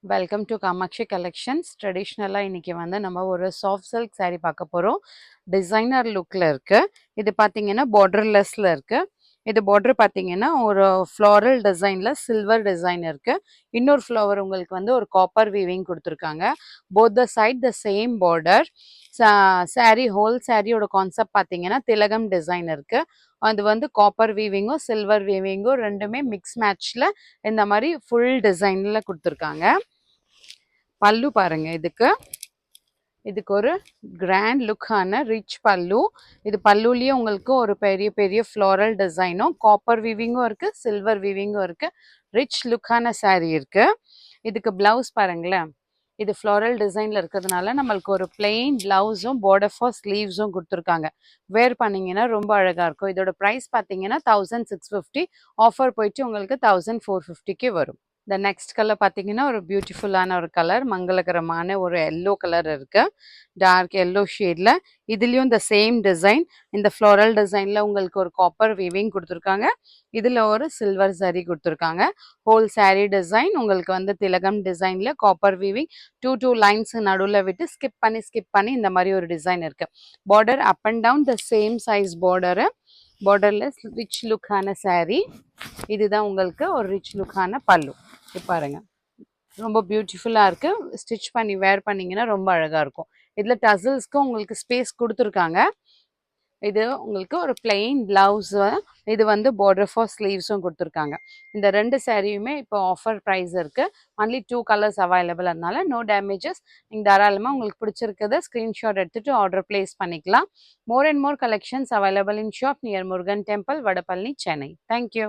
Welcome to Kamakshi collections. ட்ரெடிஷ்னலாக இன்றைக்கி வந்து நம்ம ஒரு சாஃப்ட் சில்க் saree பார்க்க போகிறோம். டிசைனர் லுக்கில் இருக்குது. இது பார்த்தீங்கன்னா பார்டர்லெஸ்ஸில் இருக்குது. இது பார்டர் பார்த்தீங்கன்னா ஒரு ஃப்ளாரல் டிசைனில் சில்வர் டிசைன் இருக்குது. இன்னொரு ஃப்ளவர் உங்களுக்கு வந்து ஒரு காப்பர் வீவிங் கொடுத்துருக்காங்க. Both the side the same border. saree whole சாரியோட கான்செப்ட் பார்த்தீங்கன்னா திலகம் டிசைன் இருக்குது. அது வந்து காப்பர் வீவிங்கும் சில்வர் வீவிங்கும் ரெண்டுமே மிக்ஸ் மேட்ச்சில் இந்த மாதிரி ஃபுல் டிசைனில் கொடுத்துருக்காங்க. பல்லு பாருங்க, இதுக்கு ஒரு கிராண்ட் லுக்கான ரிச் பல்லு. இது பல்லுலேயே உங்களுக்கு ஒரு பெரிய பெரிய ஃப்ளோரல் டிசைனும் காப்பர் வீவிங்கும் இருக்குது, சில்வர் வீவிங்கும் இருக்குது. ரிச் லுக்கான saree இருக்குது. இதுக்கு ப்ளவுஸ் பாருங்களேன். இது ஃப்ளோரல் டிசைனில் இருக்கிறதுனால நம்மளுக்கு ஒரு பிளெயின் ப்ளவுஸும் பார்டர் ஃபார் ஸ்லீவ்ஸும் கொடுத்துருக்காங்க. வேர் பண்ணிங்கன்னா ரொம்ப அழகாக இருக்கும். இதோட ப்ரைஸ் பார்த்தீங்கன்னா 1650. ஆஃபர் போயிட்டு உங்களுக்கு 1450க்கு வரும். இந்த நெக்ஸ்ட் கலர் பார்த்தீங்கன்னா ஒரு பியூட்டிஃபுல்லான ஒரு கலர், மங்களகரமான ஒரு எல்லோ கலர் இருக்கு. டார்க் எல்லோ ஷேட்ல இதுலயும் இந்த சேம் டிசைன். இந்த ஃப்ளோரல் டிசைன்ல உங்களுக்கு ஒரு காப்பர் வீவிங் கொடுத்துருக்காங்க. இதுல ஒரு சில்வர் சரி கொடுத்துருக்காங்க. ஹோல் saree டிசைன் உங்களுக்கு வந்து திலகம் டிசைன்ல காப்பர் வீவிங் டூ லைன்ஸ் நடுவில் விட்டு ஸ்கிப் பண்ணி இந்த மாதிரி ஒரு டிசைன் இருக்கு. Border up and down the same size border. Borderless rich லுக்கான saree. இதுதான் உங்களுக்கு ஒரு ரிச் லுக்கான பல்லு. பாருங்க, ரொம்ப பியூட்டிஃபுல்லாக இருக்குது. ஸ்டிச் பண்ணி வேர் பண்ணிங்கன்னா ரொம்ப அழகாக இருக்கும். இதில் டசல்ஸ்க்கும் உங்களுக்கு ஸ்பேஸ் கொடுத்துருக்காங்க. இது உங்களுக்கு ஒரு பிளெயின் பிளவுஸு. இது வந்து பார்டர் ஃபார் ஸ்லீவ்ஸும் கொடுத்துருக்காங்க. இந்த ரெண்டு சாரியுமே இப்போ ஆஃபர் ப்ரைஸ் இருக்குது. Only 2 colours available. அதனால நோ டேமேஜஸ். நீங்கள் தாராளமாக உங்களுக்கு பிடிச்சிருக்கிறத ஸ்க்ரீன்ஷாட் எடுத்துகிட்டு ஆர்டர் பிளேஸ் பண்ணிக்கலாம். More and more collections available in shop near Murugan temple, Vadapalani, Chennai. Thank you.